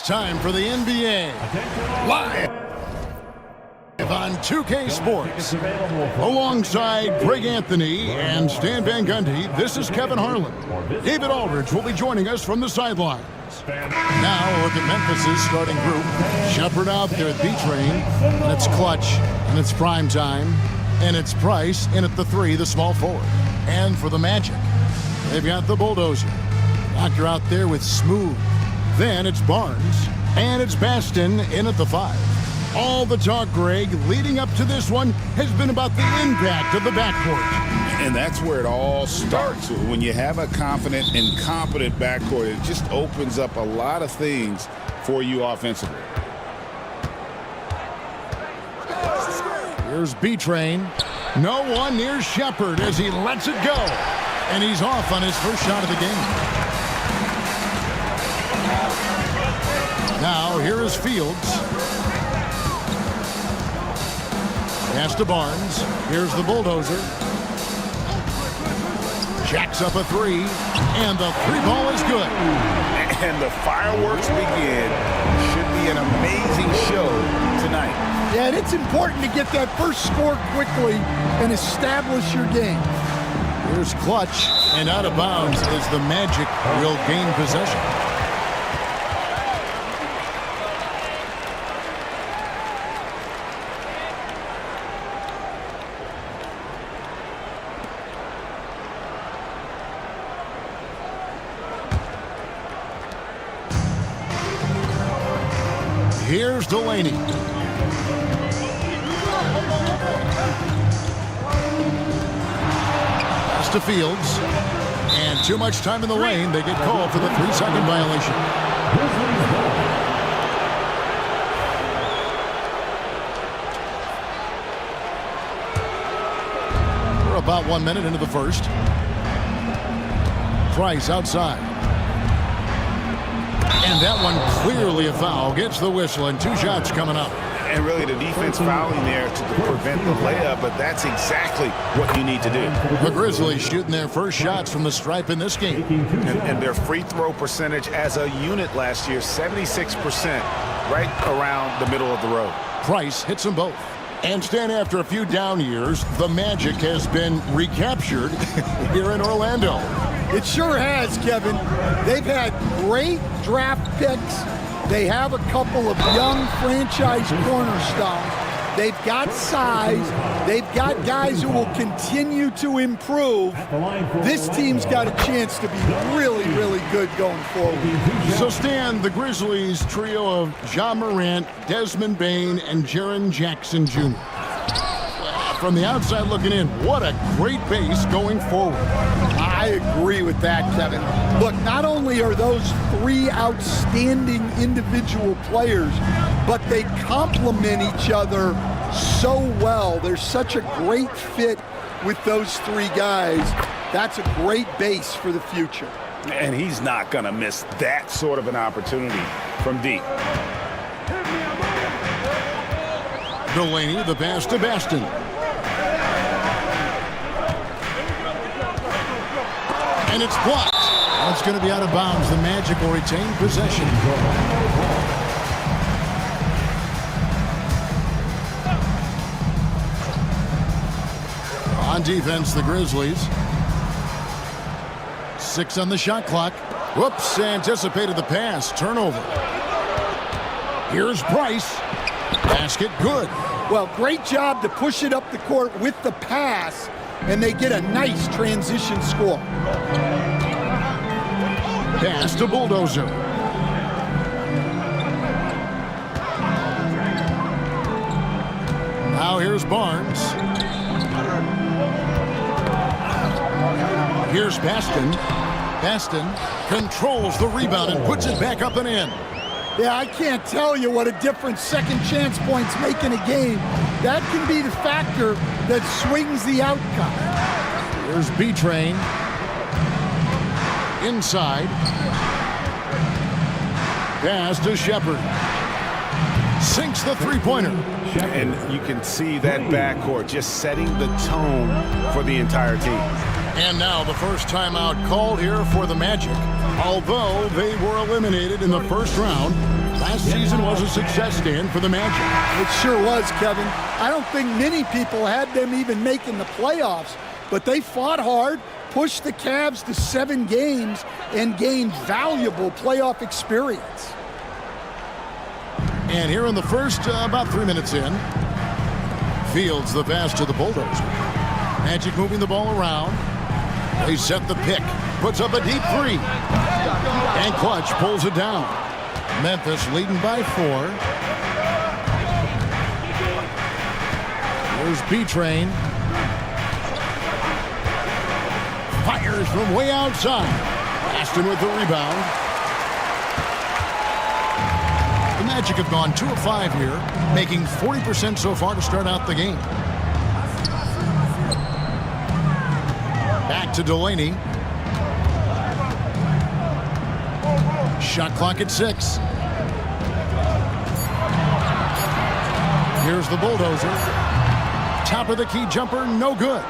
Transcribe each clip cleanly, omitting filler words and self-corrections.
time for the NBA. Live on 2K Sports. Alongside Greg Anthony and Stan Van Gundy, this is Kevin Harlan. David Aldridge will be joining us from the sidelines. Now, look at Memphis' starting group. Shepherd out there at B-Train, and it's Clutch, and it's Prime Time, and it's Price in at the 3, the small forward. And for the Magic, they've got the Bulldozer. Doctor out there with Smooth. Then it's Barnes, and it's Baston in at the 5. All the talk, Greg, leading up to this one has been about the impact of the backcourt. And that's where it all starts. When you have a confident and competent backcourt, it just opens up a lot of things for you offensively. Here's B-Train. No one near Shepherd as he lets it go. And he's off on his first shot of the game. Now, here is Fields. Pass to Barnes. Here's the Bulldozer. Jacks up a 3, and the 3 ball is good. And the fireworks begin. Should be an amazing show tonight. Yeah, and it's important to get that first score quickly and establish your game. Here's Clutch, and out of bounds as the Magic will gain possession. Here's Delaney. Pass to Fields. And too much time in the lane. They get called for the 3-second violation. We're about 1 minute into the first. Price outside. And that one clearly a foul. Gets the whistle, and 2 shots coming up. And really the defense fouling there to prevent the layup, but that's exactly what you need to do. The Grizzlies shooting their first shots from the stripe in this game. And their free throw percentage as a unit last year, 76%, right around the middle of the road. Price hits them both. And Stan, after a few down years, the Magic has been recaptured here in Orlando. It sure has, Kevin. They've had great draft picks. They have a couple of young franchise cornerstones. They've got size. They've got guys who will continue to improve. This team's got a chance to be really, really good going forward. So, Stan, the Grizzlies trio of Ja Morant, Desmond Bane, and Jaren Jackson Jr. From the outside looking in, what a great base going forward. I agree with that, Kevin. Look, not only are those 3 outstanding individual players, but they complement each other so well. There's such a great fit with those 3 guys. That's a great base for the future. And he's not going to miss that sort of an opportunity from deep. Delaney, the pass to Baston. And it's blocked. That's going to be out of bounds. The Magic will retain possession. On defense, the Grizzlies. 6 on the shot clock. Whoops, anticipated the pass. Turnover. Here's Price. Basket good. Well, great job to push it up the court with the pass, and they get a nice transition score. Pass to Bulldozer. Now here's Barnes. Here's Baston. Baston controls the rebound and puts it back up and in. Yeah, I can't tell you what a difference second chance points make in a game. That can be the factor that swings the outcome. Here's B-Train. Inside. Pass to Shepherd. Sinks the three-pointer. And you can see that backcourt just setting the tone for the entire team. And now the first timeout called here for the Magic. Although they were eliminated in the first round Last season was a success stand for the Magic. It sure was, Kevin. I don't think many people had them even making the playoffs, but they fought hard, pushed the Cavs to 7 games, and gained valuable playoff experience. And here in the first, about 3 minutes in, Fields the pass to the Bulldozer. Magic moving the ball around. They set the pick. Puts up a deep 3. And Clutch pulls it down. Memphis leading by 4. Here's B-Train. Fires from way outside. Aston with the rebound. The Magic have gone 2 of 5 here, making 40% so far to start out the game. Back to Delaney. Shot clock at 6. Here's the Bulldozer. Top of the key jumper, no good.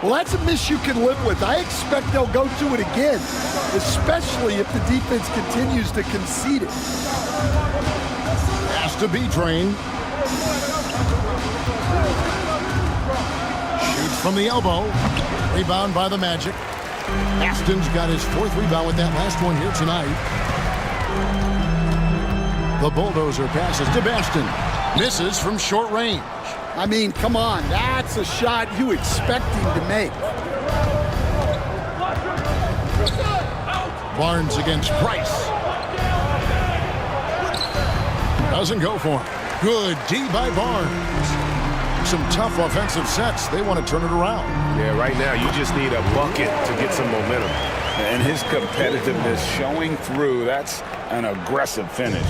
Well, that's a miss you can live with. I expect they'll go to it again, especially if the defense continues to concede it. Pass to B-Train. Shoots from the elbow. Rebound by the Magic. Aston's got his 4th rebound with that last one here tonight. The Bulldozer passes to Baston. Misses from short range. I mean, come on, that's a shot you expect him to make. Barnes against Price. Doesn't go for him. Good D by Barnes. Some tough offensive sets. They want to turn it around. Yeah, right now you just need a bucket to get some momentum. And his competitiveness showing through. That's an aggressive finish.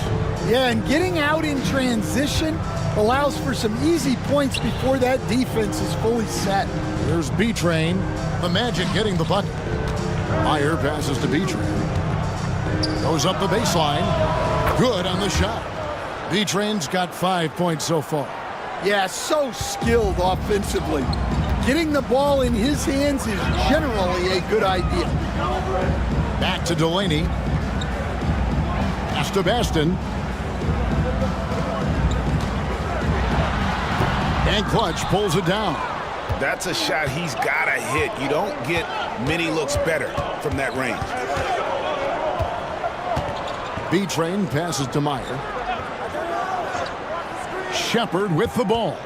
Yeah, and getting out in transition allows for some easy points before that defense is fully set. There's B-Train. The Magic getting the bucket. Meyer passes to B-Train. Goes up the baseline. Good on the shot. B-Train's got 5 points so far. Yeah, so skilled offensively. Getting the ball in his hands is generally a good idea. Back to Delaney. Pass to Baston. And Clutch pulls it down. That's a shot he's got to hit. You don't get many looks better from that range. B-Train passes to Meyer. Shepard with the ball.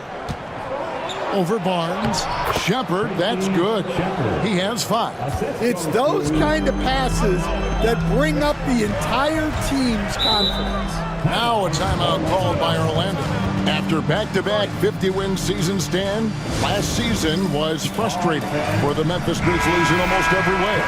Over Barnes. Shepard, that's good. He has 5. It's those kind of passes that bring up the entire team's confidence. Now a timeout called by Orlando. After back-to-back 50-win season stand, last season was frustrating for the Memphis Grizzlies in almost every way.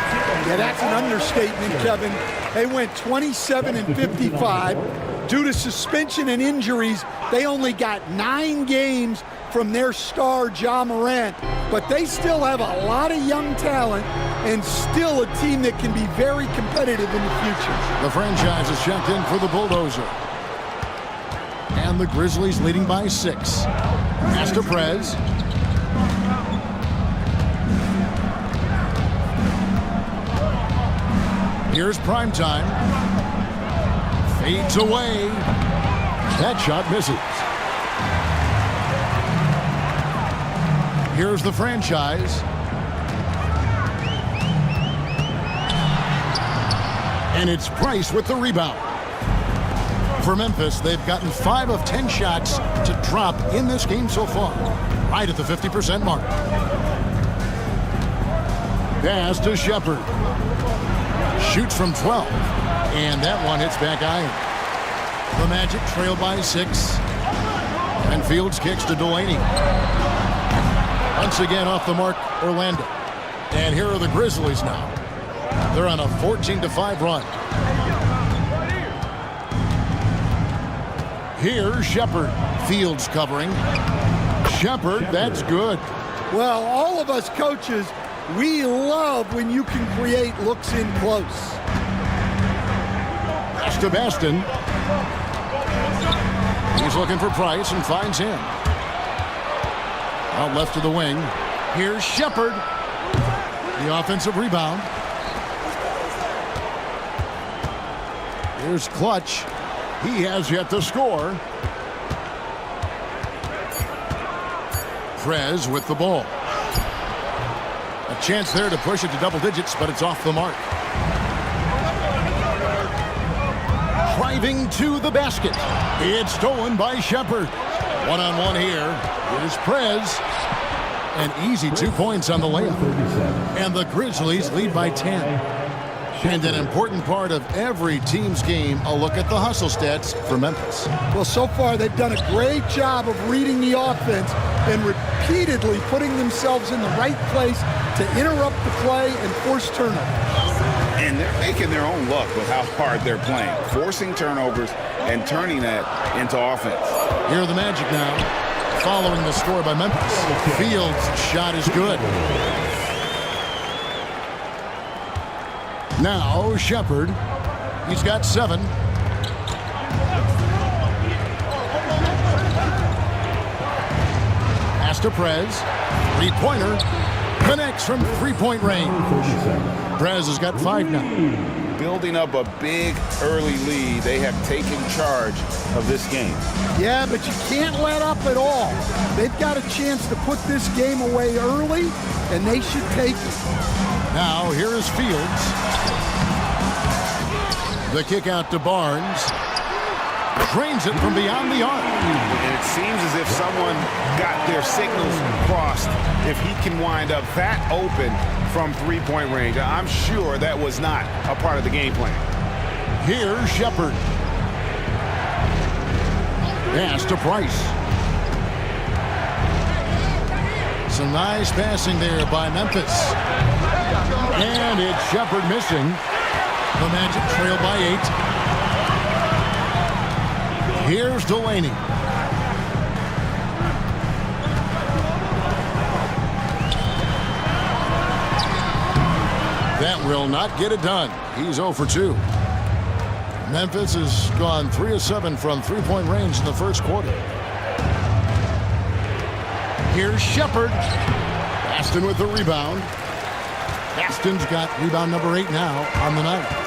Yeah, that's an understatement, Kevin. They went 27-55. Due to suspension and injuries, they only got 9 games from their star, Ja Morant. But they still have a lot of young talent and still a team that can be very competitive in the future. The franchise is checked in for the Bulldozer. And the Grizzlies leading by 6. Pass to Prez. Here's Primetime. Fades away. That shot misses. Here's the franchise. And it's Price with the rebound. For Memphis, they've gotten 5 of 10 shots to drop in this game so far, right at the 50% mark. Pass to Shepard. Shoots from 12, and that one hits back iron. The Magic trail by 6, and Fields kicks to Delaney. Once again off the mark, Orlando. And here are the Grizzlies now. They're on a 14-5 run. Here's Shepard. Fields covering. Shepard, that's good. Well, all of us coaches, we love when you can create looks in close. Pass to Baston. He's looking for Price and finds him. Out left to the wing. Here's Shepard. The offensive rebound. Here's Clutch. He has yet to score. Prez with the ball. A chance there to push it to double digits, but it's off the mark. Driving to the basket. It's stolen by Shepard. One-on-one here. Here's Prez. An easy 2 points on the layup. And the Grizzlies lead by 10. And an important part of every team's game, a look at the hustle stats for Memphis. Well, so far they've done a great job of reading the offense and repeatedly putting themselves in the right place to interrupt the play and force turnovers. And they're making their own luck with how hard they're playing, forcing turnovers and turning that into offense. Here are the Magic now, following the score by Memphis. Fields' shot is good. Now Shepard. He's got 7. Pass to Prez. Three-pointer. Connects from three-point range. Prez has got 5 now. Building up a big early lead. They have taken charge of this game. Yeah, but you can't let up at all. They've got a chance to put this game away early, and they should take it. Now here is Fields. The kick out to Barnes. Drains it from beyond the arc. And it seems as if someone got their signals crossed. If he can wind up that open from three-point range, I'm sure that was not a part of the game plan. Here's Shepard. Pass to Price. Some nice passing there by Memphis. And it's Shepard missing. The Magic trail by 8. Here's Delaney. That will not get it done. He's 0 for 2. Memphis has gone 3 of 7 from three-point range in the first quarter. Here's Shepard. Baston with the rebound. Baston's got rebound number 8 now on the night.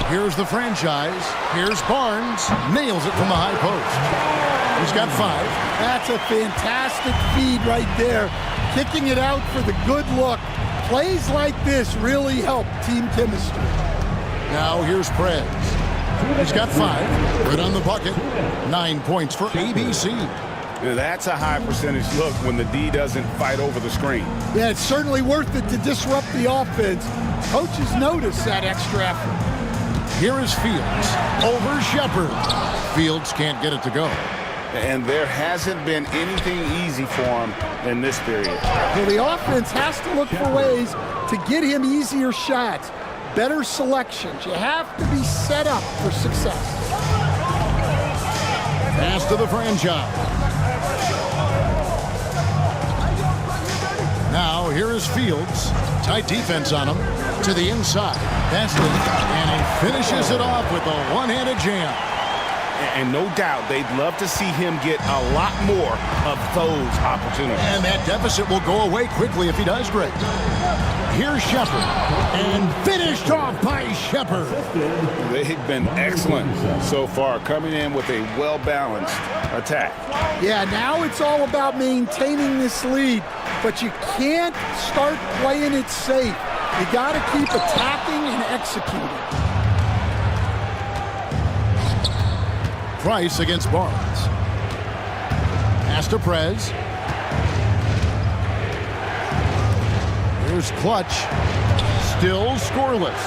Here's the franchise. Here's Barnes. Nails it from the high post. He's got 5. That's a fantastic feed right there. Kicking it out for the good look. Plays like this really help team chemistry. Now here's Prez. He's got 5. Right on the bucket. 9 points for ABC. That's a high percentage look when the D doesn't fight over the screen. Yeah, it's certainly worth it to disrupt the offense. Coaches notice that extra effort. Here is Fields over Shepard. Fields can't get it to go. And there hasn't been anything easy for him in this period. Well, the offense has to look for ways to get him easier shots, better selections. You have to be set up for success. Pass to the franchise. Now here is Fields. Tight defense on him. To the inside. Baston. And he finishes it off with a one-handed jam. And no doubt they'd love to see him get a lot more of those opportunities. And that deficit will go away quickly if he does great. Here's Shepard. And finished off by Shepard. They've been excellent so far, coming in with a well-balanced attack. Yeah, now it's all about maintaining this lead, but you can't start playing it safe. You got to keep attacking and executing. Price against Barnes. Pass to Prez. Here's Clutch. Still scoreless.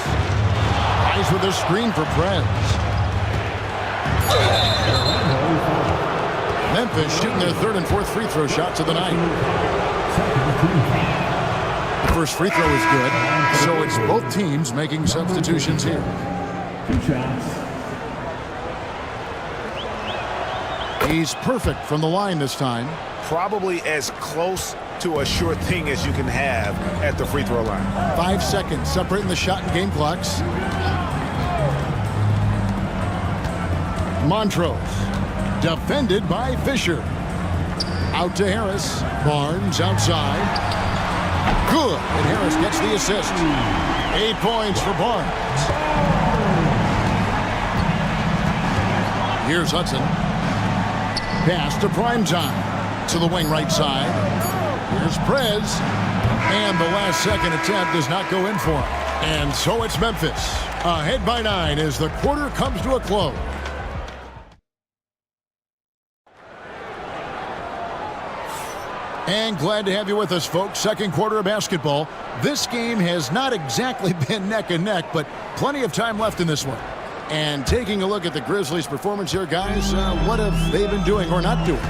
Eyes with a screen for Prez. Memphis shooting their 3rd and 4th free throw shots of the night. The first free throw is good, so it's both teams making substitutions here. 2 shots. He's perfect from the line this time. Probably as close to a sure thing as you can have at the free throw line. 5 seconds separating the shot and game clocks. Montrose. Defended by Fisher. Out to Harris. Barnes outside. Good. And Harris gets the assist. 8 points for Barnes. Here's Hudson. Pass to Primetime. To the wing right side. Here's Prez. And the last second attempt does not go in for him. And so it's Memphis. Ahead by 9 as the quarter comes to a close. And glad to have you with us, folks. Second quarter of basketball. This game has not exactly been neck and neck, but plenty of time left in this one. And taking a look at the Grizzlies' performance here, guys, what have they been doing or not doing?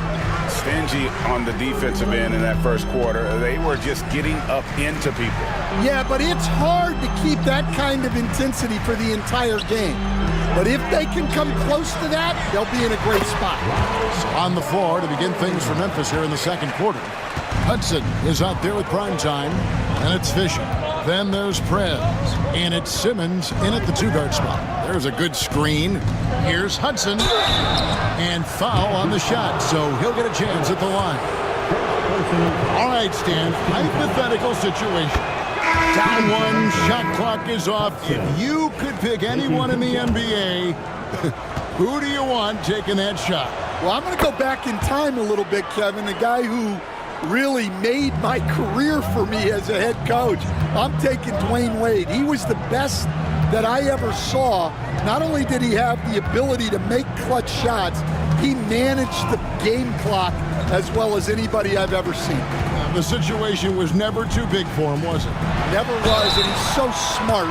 Stingy on the defensive end in that first quarter. They were just getting up into people. Yeah, but it's hard to keep that kind of intensity for the entire game. But if they can come close to that, they'll be in a great spot. So on the floor to begin things for Memphis here in the second quarter. Hudson is out there with Primetime, and it's Fisher. Then there's Prez, and it's Simmons in at the 2-guard spot. There's a good screen. Here's Hudson, and foul on the shot, so he'll get a chance at the line. All right, Stan, hypothetical situation. Down 1, shot clock is off. If you could pick anyone in the NBA, who do you want taking that shot? Well, I'm going to go back in time a little bit, Kevin. The guy who really made my career for me as a head coach. I'm taking Dwayne Wade. He was the best that I ever saw. Not only did he have the ability to make clutch shots, he managed the game clock as well as anybody I've ever seen. The situation was never too big for him, was it? Never was, and he's so smart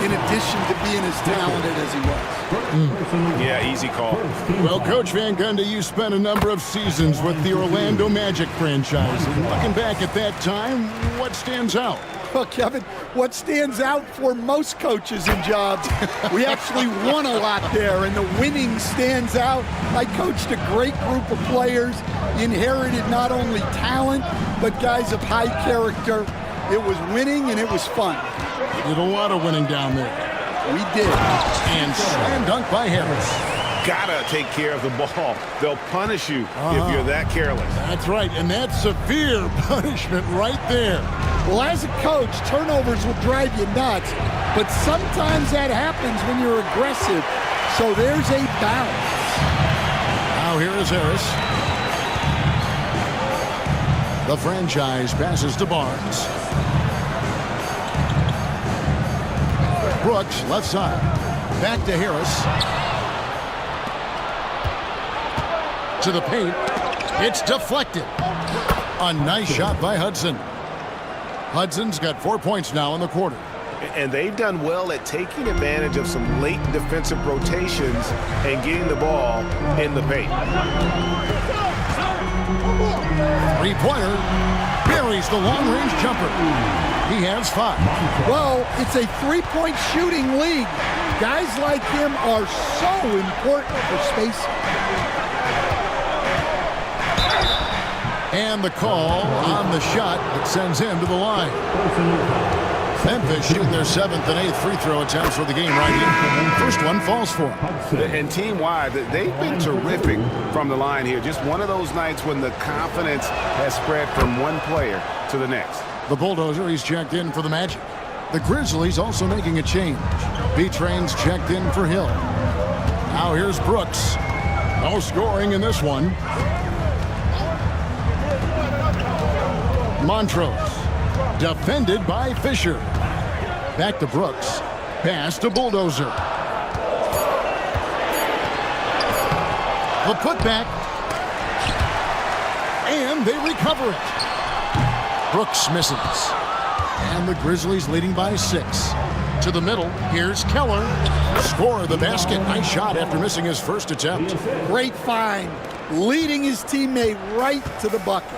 in addition to being as talented as he was. Yeah, easy call. Well, Coach Van Gundy, you spent a number of seasons with the Orlando Magic franchise. And looking back at that time, what stands out? Well, Kevin, what stands out for most coaches and jobs, we actually won a lot there, and the winning stands out. I coached a great group of players, inherited not only talent, but guys of high character. It was winning, and it was fun. You did a lot of winning down there. We did. And slam dunk by Harris. Gotta take care of the ball. They'll punish you if you're that careless. That's right, and that's severe punishment right there. Well, as a coach, turnovers will drive you nuts, but sometimes that happens when you're aggressive. So there's a balance. Now here is Harris. The franchise passes to Barnes. Brooks, left side. Back to Harris. To the paint. It's deflected. A nice shot by Hudson. Hudson's got 4 points now in the quarter. And they've done well at taking advantage of some late defensive rotations and getting the ball in the paint. Three-pointer. Buries the long-range jumper. He has 5. Well, it's a three-point shooting league. Guys like him are so important for spacing. And the call on the shot that sends him to the line. Memphis shooting their 7th and 8th free throw attempts for the game right here. First one falls for him. And team-wide, they've been terrific from the line here. Just one of those nights when the confidence has spread from one player to the next. The Bulldozer, he's checked in for the Magic. The Grizzlies also making a change. B-Train's checked in for Hill. Now here's Brooks. No scoring in this one. Montrose. Defended by Fisher. Back to Brooks. Pass to Bulldozer. The putback. And they recover it. Brooks misses. And the Grizzlies leading by 6. To the middle. Here's Keller. Score the basket. Nice shot after missing his first attempt. Great find. Leading his teammate right to the bucket.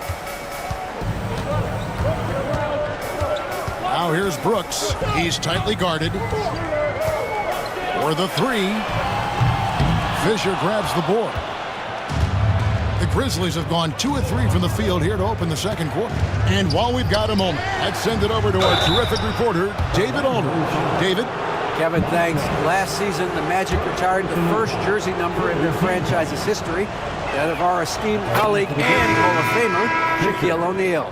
Now here's Brooks. He's tightly guarded. For the 3. Fisher grabs the board. The Grizzlies have gone 2 of 3 from the field here to open the second quarter. And while we've got a moment, let's send it over to our terrific reporter, David Aldridge. David? Kevin, thanks. Last season, the Magic retired the first jersey number in their franchise's history, that of our esteemed colleague and Hall of Famer, Shaquille O'Neal.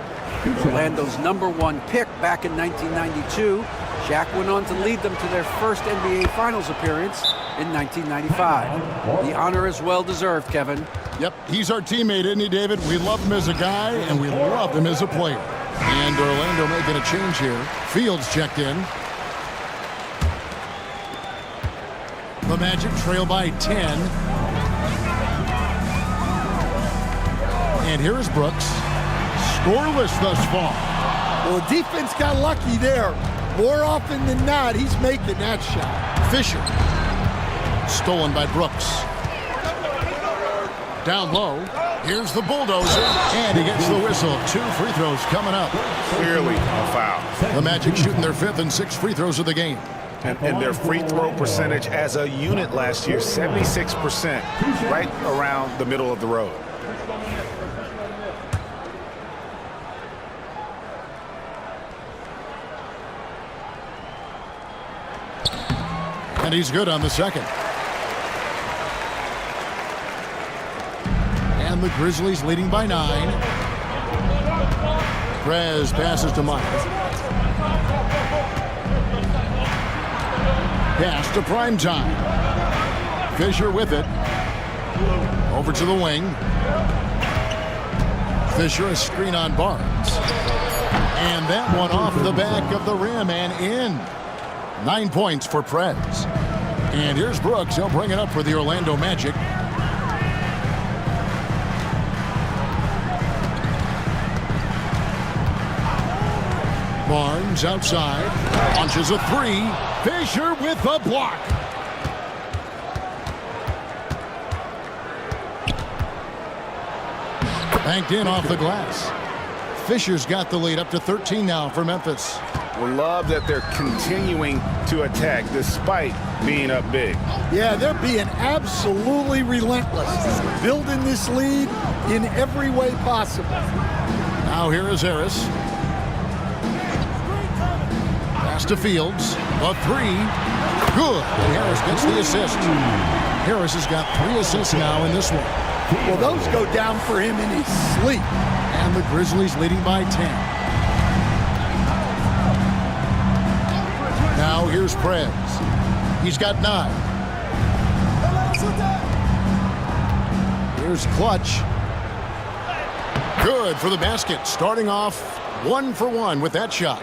Orlando's #1 pick back in 1992, Shaq went on to lead them to their first NBA Finals appearance in 1995. The honor is well-deserved, Kevin. Yep, he's our teammate, isn't he, David? We love him as a guy, and we love him as a player. And Orlando making a change here. Fields checked in. The Magic trail by 10. And here is Brooks. Scoreless thus far. Well, the defense got lucky there. More often than not, he's making that shot. Fisher. Stolen by Brooks. Down low. Here's the bulldozer. And he gets the whistle. 2 free throws coming up. Clearly a foul. The Magic shooting their 5th and 6th free throws of the game. And their free throw percentage as a unit last year, 76%, right around the middle of the road. And he's good on the second. And the Grizzlies leading by 9. Prez passes to Myers. Pass to Primetime. Fisher with it. Over to the wing. Fisher a screen on Barnes. And that one off the back of the rim and in. 9 points for Prez. And here's Brooks. He'll bring it up for the Orlando Magic. Barnes outside. Launches a 3. Fisher with a block. Banked in off the glass. Fisher's got the lead up to 13 now for Memphis. We love that they're continuing to attack despite being up big. Yeah, they're being absolutely relentless. Building this lead in every way possible. Now here is Harris. Pass to Fields. A 3. Good. And Harris gets the assist. Harris has got 3 assists now in this one. Well, those go down for him in his sleep. And the Grizzlies leading by 10. Now here's Prez. He's got 9. Here's Clutch. Good for the basket. Starting off 1 for 1 with that shot.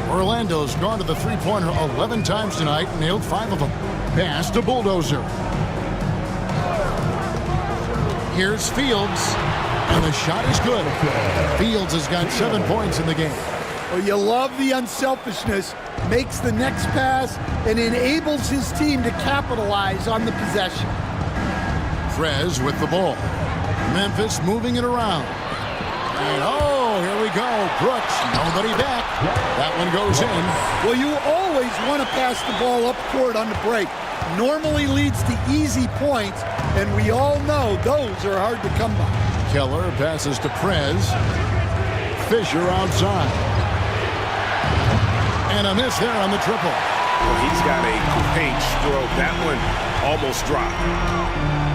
Orlando's gone to the three-pointer 11 times tonight and nailed 5 of them. Pass to Bulldozer. Here's Fields. And the shot is good. Fields has got 7 points in the game. Well, you love the unselfishness. Makes the next pass and enables his team to capitalize on the possession. Prez with the ball. Memphis moving it around. And oh, here we go. Brooks, nobody back. That one goes in. Well, you always want to pass the ball up court on the break. Normally leads to easy points, and we all know those are hard to come by. Keller passes to Prez. Fisher outside. And a miss there on the triple. Well, he's got a great stroke. That one almost dropped.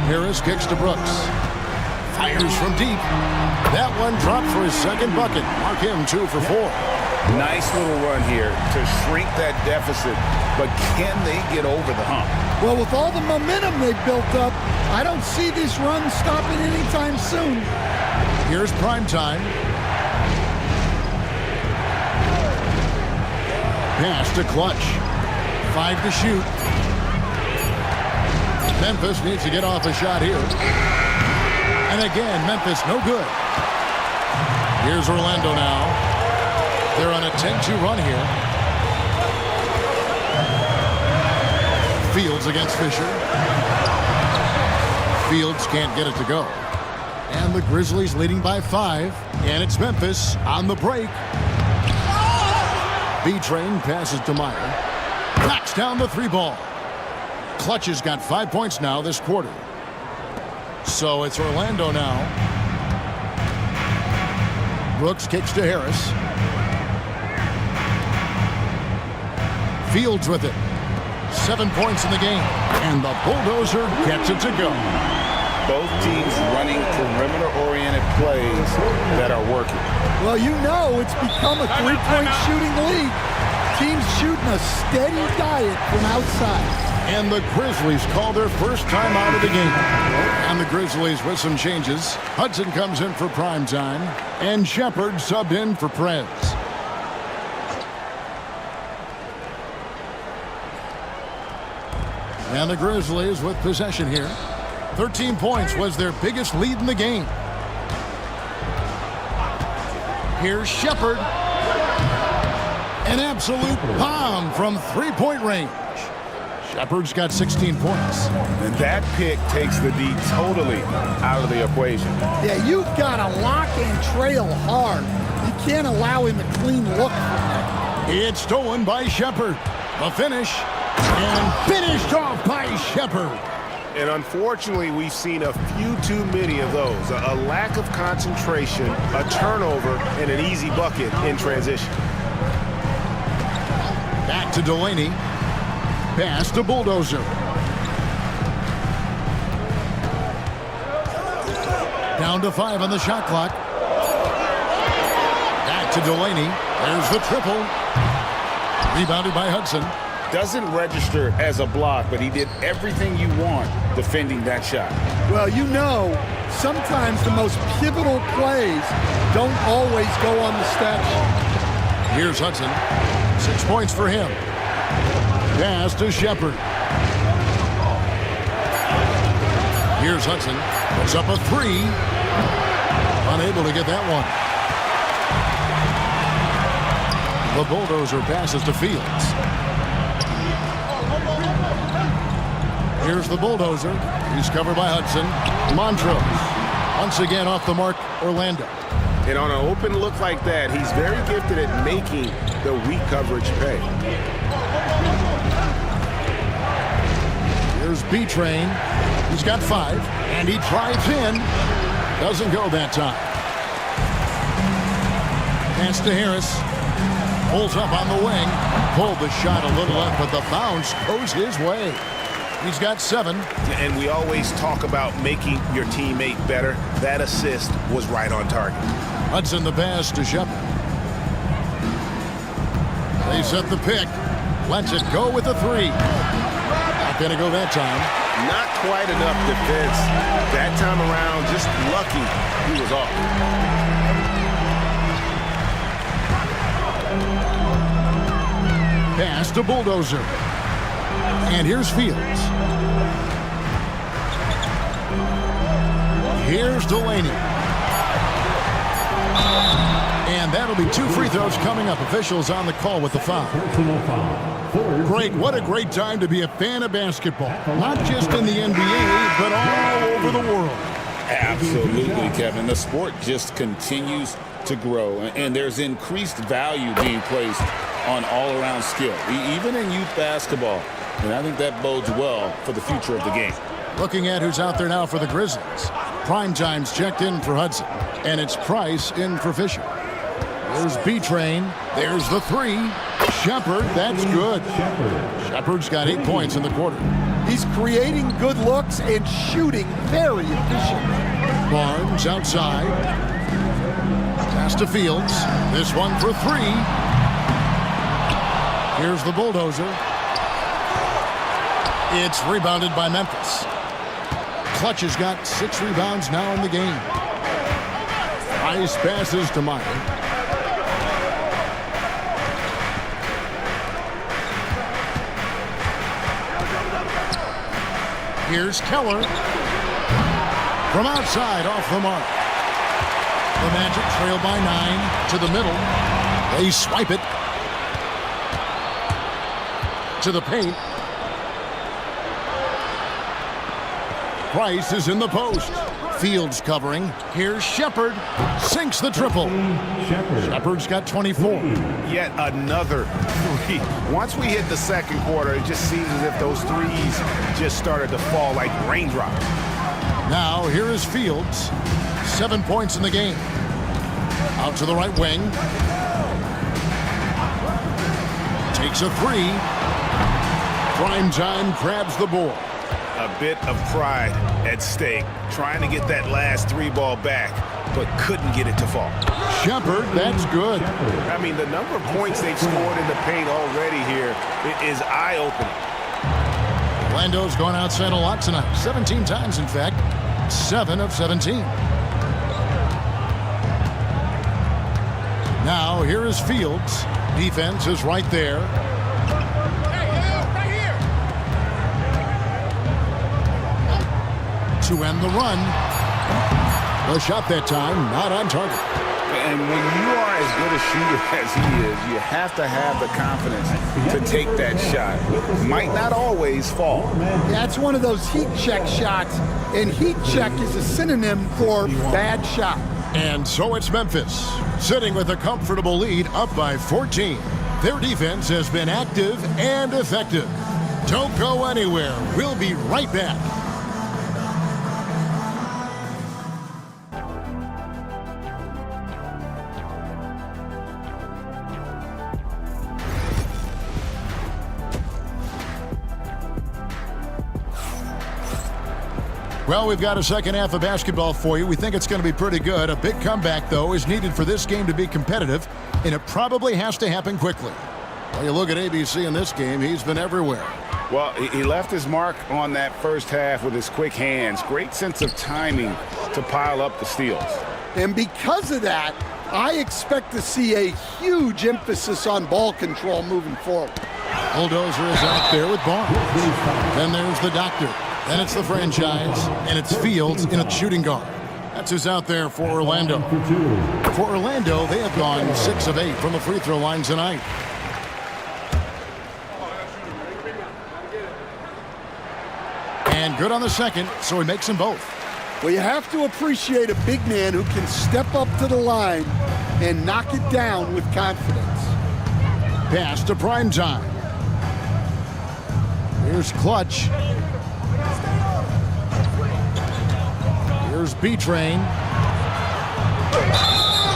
Harris kicks to Brooks. Fires from deep. That one dropped for his second bucket. Mark him 2 for 4. Nice little run here to shrink that deficit, but can they get over the hump? Well, with all the momentum they've built up, I don't see this run stopping anytime soon. Here's Primetime. Pass to Clutch. 5 to shoot. Memphis needs to get off a shot here. And again, Memphis no good. Here's Orlando now. They're on a 10-2 run here. Fields against Fisher. Fields can't get it to go. And the Grizzlies leading by 5. And it's Memphis on the break. B-Train passes to Meyer. Knocks down the 3-ball. Clutch has got 5 points now this quarter. So it's Orlando now. Brooks kicks to Harris. Fields with it. 7 points in the game. And the Bulldozer gets it to go. Both teams running perimeter-oriented plays that are working. Well, you know it's become a three-point shooting league. Teams shooting a steady diet from outside. And the Grizzlies call their first time out of the game. And the Grizzlies with some changes. Hudson comes in for prime time, and Shepard subbed in for Prez. And the Grizzlies with possession here. 13 points was their biggest lead in the game. Here's Shepard. An absolute bomb from three-point range. Shepard's got 16 points. And that pick takes the D totally out of the equation. Yeah, you've got to lock and trail hard. You can't allow him a clean look from that. It's stolen by Shepard. The finish. And finished off by Shepard. And unfortunately, we've seen a few too many of those. A lack of concentration, a turnover, and an easy bucket in transition. Back to Delaney. Pass to Bulldozer. Down to 5 on the shot clock. Back to Delaney. There's the triple. Rebounded by Hudson. Doesn't register as a block, but he did everything you want defending that shot. Well, you know, sometimes the most pivotal plays don't always go on the stat sheet. Here's Hudson. 6 points for him. Pass to Shepard. Here's Hudson. Puts up a 3. Unable to get that one. The Bulldozer passes to Fields. Here's the Bulldozer. He's covered by Hudson. Montrose. Once again off the mark, Orlando. And on an open look like that, he's very gifted at making the weak coverage pay. Here's B-Train. He's got 5, and he drives in. Doesn't go that time. Pass to Harris. Pulls up on the wing. Pulled the shot a little up, but the bounce goes his way. He's got 7. And we always talk about making your teammate better. That assist was right on target. Hudson the pass to Shepard. They set the pick. Lets it go with a 3. Not going to go that time. Not quite enough defense. That time around, just lucky he was off. Pass to Bulldozer. And here's Fields. Here's Delaney. And that'll be 2 free throws coming up. Officials on the call with the foul. Great. What a great time to be a fan of basketball. Not just in the NBA, but all over the world. Absolutely, Kevin. The sport just continues to grow, and there's increased value being placed on all-around skill, even in youth basketball. And I think that bodes well for the future of the game. Looking at who's out there now for the Grizzlies. Primetime's checked in for Hudson, and it's Price in for Fisher. There's B-Train. There's the 3. Shepard, that's good. Shepard's got 8 points in the quarter. He's creating good looks and shooting very efficient. Barnes outside. Pass to Fields. This one for 3. Here's the Bulldozer. It's rebounded by Memphis. Clutch has got 6 rebounds now in the game. Nice passes to Meyer. Here's Keller. From outside, off the mark. The Magic trail by 9 to the middle. They swipe it to the paint. Price is in the post. Fields covering. Here's Shepard. Sinks the triple. Shepard's got 24. Yet another 3. Once we hit the second quarter, it just seems as if those threes just started to fall like raindrops. Now here is Fields. 7 points in the game. Out to the right wing. Takes a 3. Primetime grabs the board. A bit of pride at stake, trying to get that last 3 ball back. but couldn't get it to fall. Shepard, that's good. I mean, the number of points they've scored in the paint already here is eye-opening. Orlando's gone outside a lot tonight. 17 times, in fact. 7 of 17. Now, here is Fields. Defense is right there. To end the run. The shot that time, not on target. And when you are as good a shooter as he is, you have to have the confidence to take that shot. Might not always fall. That's one of those heat check shots, and heat check is a synonym for bad shot. And so it's Memphis, sitting with a comfortable lead, up by 14. Their defense has been active and effective. Don't go anywhere. We'll be right back. Well, we've got a second half of basketball for you. We think it's going to be pretty good. A big comeback, though, is needed for this game to be competitive, and it probably has to happen quickly. Well, you look at ABC in this game, he's been everywhere. Well, he left his mark on that first half with his quick hands. Great sense of timing to pile up the steals. And because of that, I expect to see a huge emphasis on ball control moving forward. Bulldozer is out there with Barnes. Then there's the doctor. Then it's the franchise, and it's Fields in a shooting guard. That's who's out there for Orlando. For Orlando, they have gone 6 of 8 from the free throw line tonight. And good on the second, so he makes them both. Well, you have to appreciate a big man who can step up to the line and knock it down with confidence. Pass to prime time. Here's Clutch. Here's B-Train.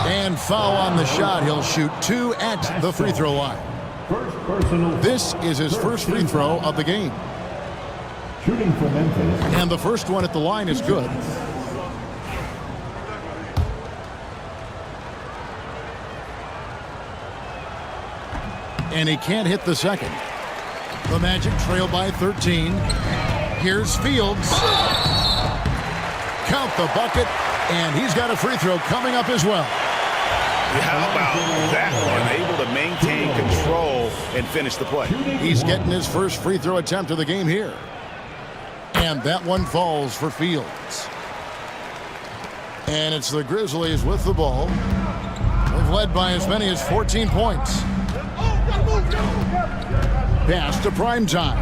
And foul on the shot. He'll shoot 2 at the free throw line. This is his first free throw of the game. Shooting for Memphis. And the first one at the line is good. And he can't hit the second. The Magic trail by 13. Here's Fields. Count the bucket, and he's got a free throw coming up as well. How about that one? Able to maintain control and finish the play. He's getting his first free throw attempt of the game here. And that one falls for Fields. And it's the Grizzlies with the ball. They've led by as many as 14 points. Pass to prime time.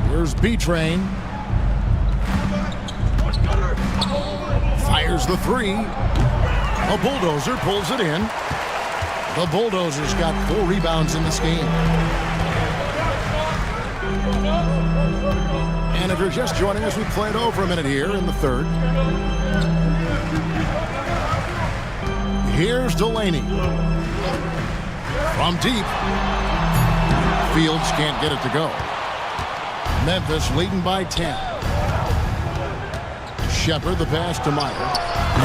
Here's B-Train. Fires the three. A Bulldozer pulls it in. The Bulldozer's got 4 rebounds in this game. And if you're just joining us, we played over a minute here in the third. Here's Delaney. From deep. Fields can't get it to go. Memphis leading by 10. Shepard, the pass to Meyer.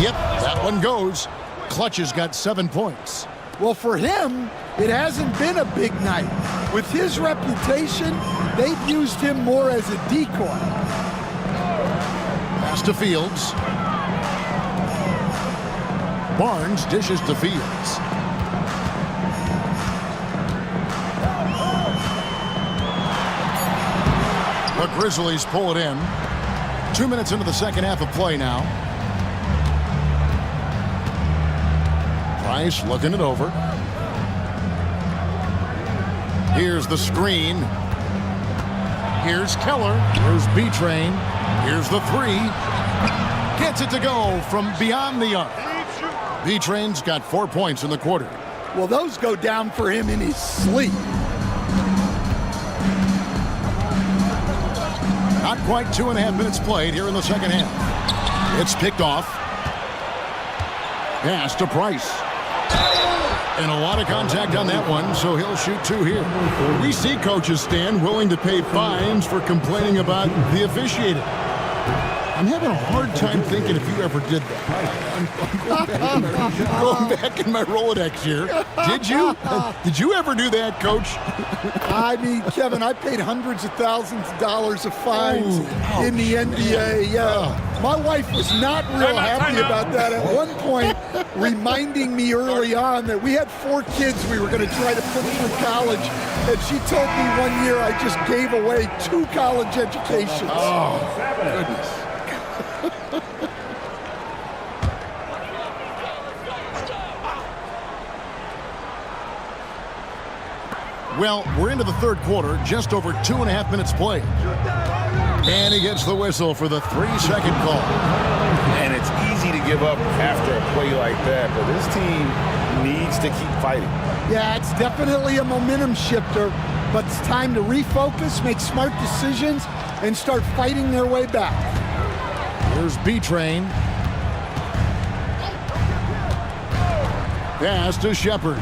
Yep, that one goes. Clutch has got 7 points. Well, for him, it hasn't been a big night. With his reputation, they've used him more as a decoy. Pass to Fields. Barnes dishes to Fields. The Grizzlies pull it in. 2 minutes into the second half of play now. Price looking it over. Here's the screen. Here's Keller. Here's B-Train. Here's the three. Gets it to go from beyond the arc. B-Train's got 4 points in the quarter. Well, those go down for him in his sleep. Not quite 2.5 minutes played here in the second half. It's picked off. Pass to Price. And a lot of contact on that one, so he'll shoot 2 here. We see coaches, Stan, willing to pay fines for complaining about the officiating. I'm having a hard time thinking if you ever did that. I'm going back in my Rolodex here. Did you? Did you ever do that, Coach? I mean, Kevin, I paid hundreds of thousands of dollars of fines in the NBA. Yeah. My wife was not real happy about that at one point, reminding me early on that we had 4 kids we were going to try to put through college. And she told me one year I just gave away 2 college educations. Oh, goodness. Well, we're into the third quarter, just over 2.5 minutes played. And he gets the whistle for the 3-second call. And it's easy to give up after a play like that, but this team needs to keep fighting. Yeah, it's definitely a momentum shifter, but it's time to refocus, make smart decisions, and start fighting their way back. Here's B-Train. Pass to Shepard.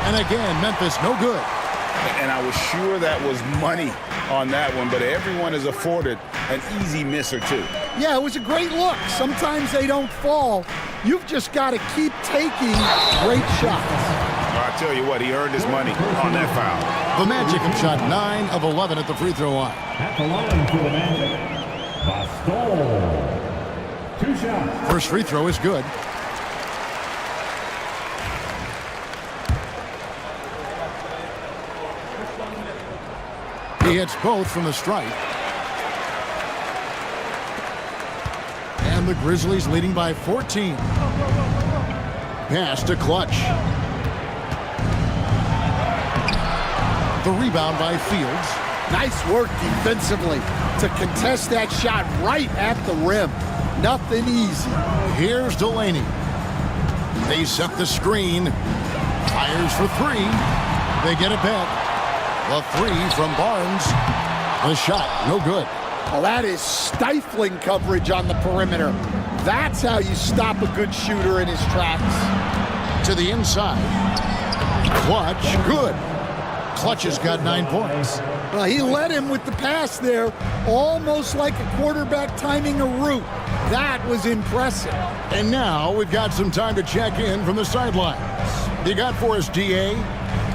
And again, Memphis, no good. And I was sure that was money on that one, but everyone is afforded an easy miss or two. Yeah, it was a great look. Sometimes they don't fall. You've just got to keep taking great shots. I tell you what, he earned his money on that foul. The Magic have shot 9 of 11 at the free throw line. At the line for the Magic, Bastol. 2 shots. First free throw is good. He hits both from the stripe. And the Grizzlies leading by 14. Pass to Clutch. The rebound by Fields. Nice work defensively to contest that shot right at the rim. Nothing easy. Here's Delaney. They set the screen. Fires for 3. They get it back. The 3 from Barnes. The shot, no good. Well, that is stifling coverage on the perimeter. That's how you stop a good shooter in his tracks. To the inside. Clutch, good. Clutch has got 9 points. Well, he led him with the pass there, almost like a quarterback timing a route. That was impressive. And now we've got some time to check in from the sidelines. You got for us, DA?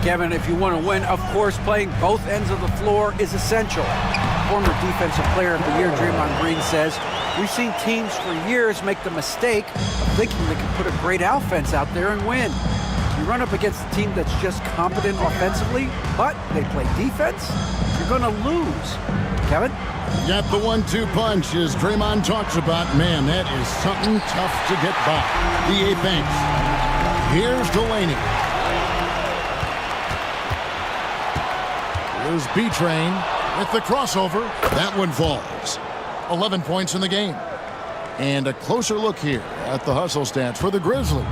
Kevin, if you want to win, of course, playing both ends of the floor is essential. Former Defensive Player of the Year Draymond Green says, we've seen teams for years make the mistake of thinking they can put a great offense out there and win. You run up against a team that's just competent offensively, but they play defense, you're going to lose. Kevin? Got the 1-2 punch as Draymond talks about. Man, that is something tough to get by. DA thanks. Here's Delaney. Here's B-Train with the crossover. That one falls. 11 points in the game. And a closer look here at the hustle stats for the Grizzlies.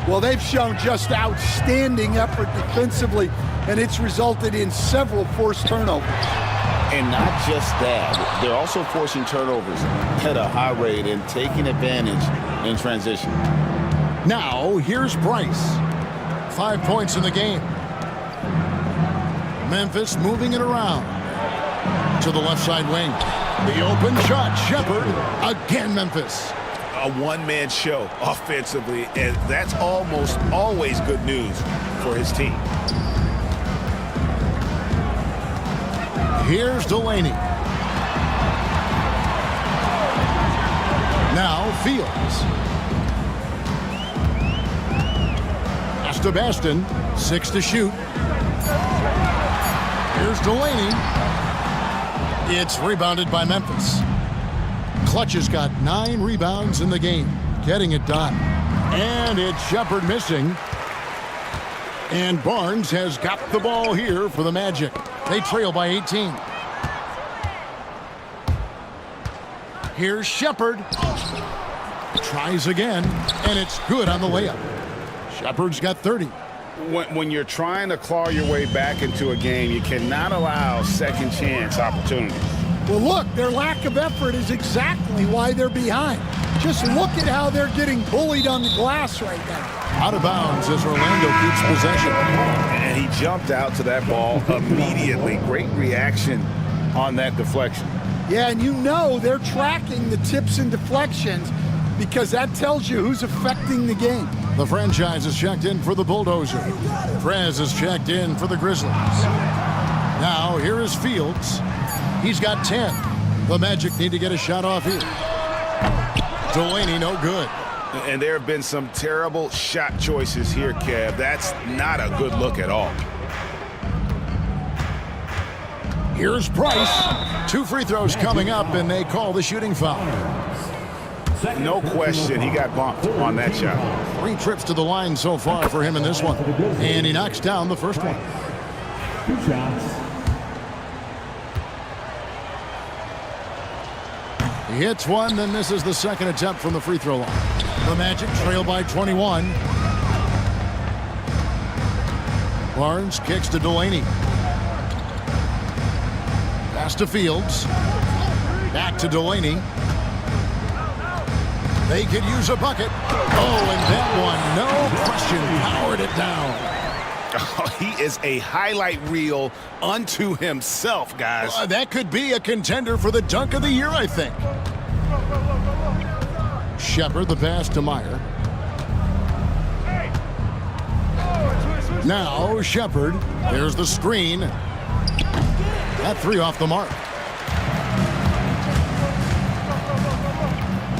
Well, they've shown just outstanding effort defensively, and it's resulted in several forced turnovers. And not just that, they're also forcing turnovers at a high rate and taking advantage in transition. Now, here's Bryce. 5 points in the game. Memphis moving it around to the left side wing. The open shot, Shepard. Again, Memphis. A one-man show offensively, and that's almost always good news for his team. Here's Delaney. Now Fields. Sebastian, 6 to shoot. Here's Delaney. It's rebounded by Memphis. Clutch has got 9 rebounds in the game, getting it done. And it's Shepard missing. And Barnes has got the ball here for the Magic. They trail by 18. Here's Shepard. Tries again, and it's good on the layup. Shepard's got 30. When you're trying to claw your way back into a game, you cannot allow second chance opportunities. Well, look, their lack of effort is exactly why they're behind. Just look at how they're getting bullied on the glass right now. Out of bounds as Orlando keeps possession. And he jumped out to that ball immediately. Great reaction on that deflection. Yeah, and you know they're tracking the tips and deflections because that tells you who's affecting the game. The franchise is checked in for the Bulldozer. Prez is checked in for the Grizzlies. Now, here is Fields. He's got 10. The Magic need to get a shot off here. Delaney, no good. And there have been some terrible shot choices here, Kev. That's not a good look at all. Here's Price. 2 free throws coming up, and they call the shooting foul. No question, he got bumped on that shot. 3 trips to the line so far for him in this one. And he knocks down the first one. 2 shots. He hits one, then misses the second attempt from the free throw line. The Magic trail by 21. Barnes kicks to Delaney. Pass to Fields. Back to Delaney. They could use a bucket. Oh, and that one, no question, powered it down. Oh, he is a highlight reel unto himself, guys. That could be a contender for the dunk of the year, I think. Shepard, the pass to Meyer. Now Shepard. There's the screen. That 3 off the mark.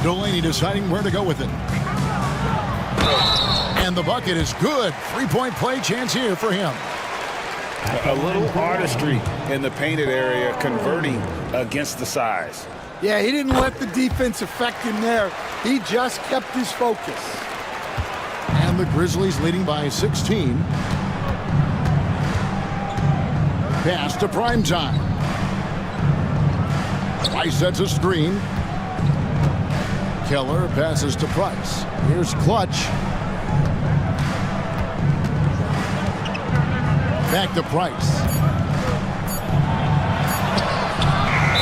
Delaney deciding where to go with it. And the bucket is good. 3-point play chance here for him. A little artistry in the painted area, converting against the size. Yeah, he didn't let the defense affect him there. He just kept his focus. And the Grizzlies leading by 16. Pass to Primetime. Price sets a screen. Keller passes to Price. Here's Clutch. Back to Price.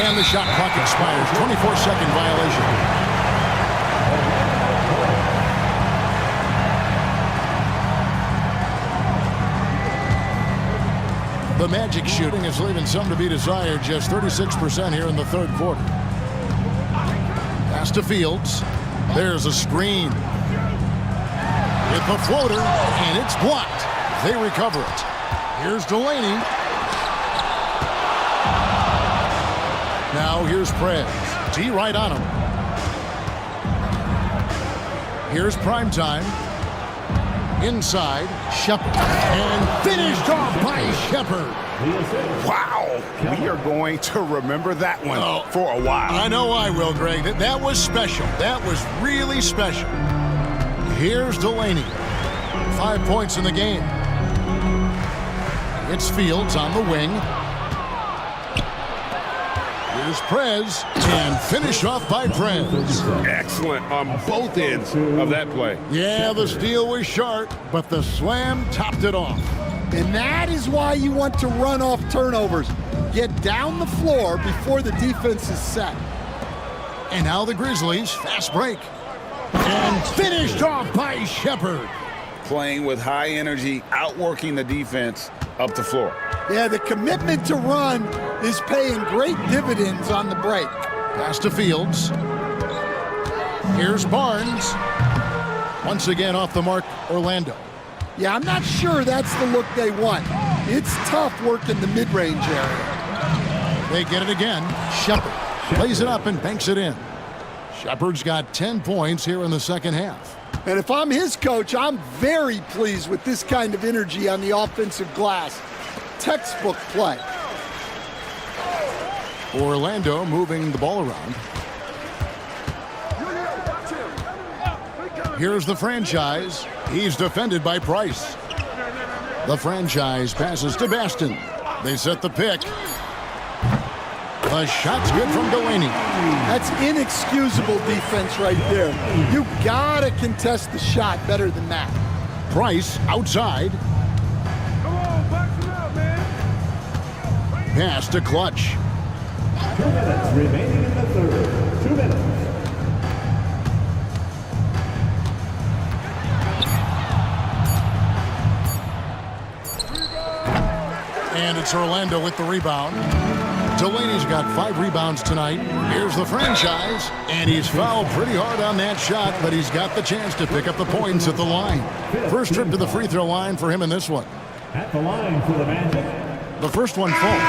And the shot clock expires. 24-second violation. The Magic shooting is leaving some to be desired. Just 36% here in the third quarter. Pass to Fields. There's a screen. With the floater, and it's blocked. They recover it. Here's Delaney. Now here's Prez. D right on him. Here's Primetime. Inside, Shepard. And finished off by Shepard. Wow, we are going to remember that one for a while. I know I will, Greg. That was special. That was really special. Here's Delaney. 5 points in the game. It's Fields on the wing. Here's Prez, and finish off by Prez. Excellent on both ends of that play. Yeah, the steal was sharp, but the slam topped it off. And that is why you want to run off turnovers. Get down the floor before the defense is set. And now the Grizzlies, fast break. And finished off by Shepard. Playing with high energy, outworking the defense up the floor. Yeah, the commitment to run is paying great dividends on the break. Pass to Fields. Here's Barnes. Once again off the mark, Orlando. Yeah, I'm not sure that's the look they want. It's tough working the mid-range area. They get it again. Shepard plays it up and banks it in. Shepard's got 10 points here in the second half. And if I'm his coach, I'm very pleased with this kind of energy on the offensive glass. Textbook play. Orlando moving the ball around. Here's the franchise. He's defended by Price. The franchise passes to Baston. They set the pick. The shot's good from Delaney. That's inexcusable defense right there. You gotta contest the shot better than that. Price outside. Come on, box it out, man. Pass to Clutch. 2 minutes remaining in the third. 2 minutes. And it's Orlando with the rebound. Delaney's got 5 rebounds tonight. Here's the franchise, and he's fouled pretty hard on that shot, but he's got the chance to pick up the points at the line. First trip to the free throw line for him in this one. At the line for the Magic. The first one falls.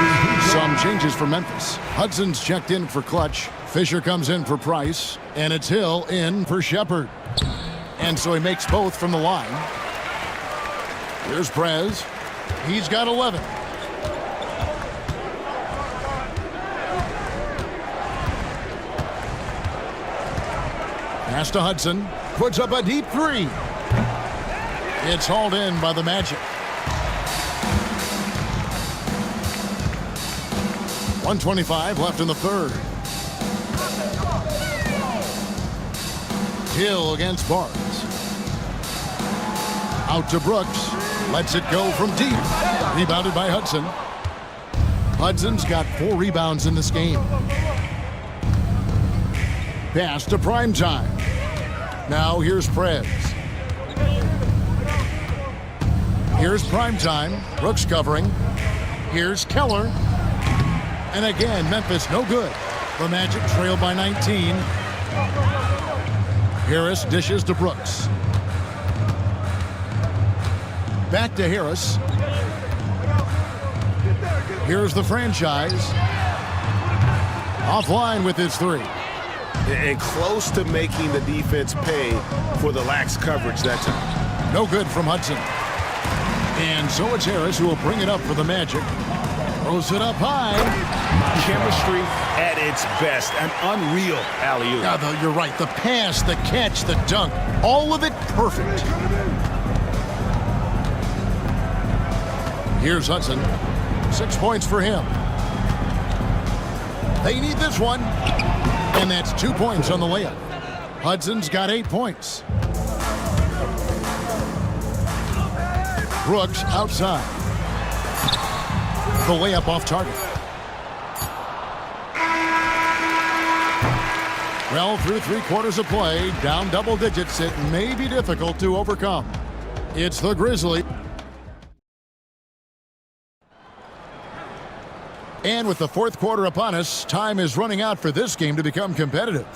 Some changes for Memphis. Hudson's checked in for Clutch. Fisher comes in for Price, and it's Hill in for Shepard. And so he makes both from the line. Here's Prez. He's got 11. Pass to Hudson. Puts up a deep 3. It's hauled in by the Magic. 1:25 left in the third. Hill against Barnes. Out to Brooks. Lets it go from deep. Rebounded by Hudson. Hudson's got 4 rebounds in this game. Pass to Primetime. Now here's Prez. Here's Primetime. Brooks covering. Here's Keller. And again, Memphis no good. The Magic trail by 19. Harris dishes to Brooks. Back to Harris. Here's the franchise. Offline with his 3. And close to making the defense pay for the lax coverage that time. No good from Hudson. And so it's Harris who will bring it up for the Magic. Throws it up high. Chemistry at its best. An unreal alley-oop. Yeah, though, you're right. The pass, the catch, the dunk, all of it perfect. Here's Hudson. 6 points for him. They need this one. And that's 2 points on the layup. Hudson's got 8 points. Brooks outside. The layup off target. Well, through 3 quarters of play, down double digits, it may be difficult to overcome. It's the Grizzlies. And with the 4th quarter upon us, time is running out for this game to become competitive.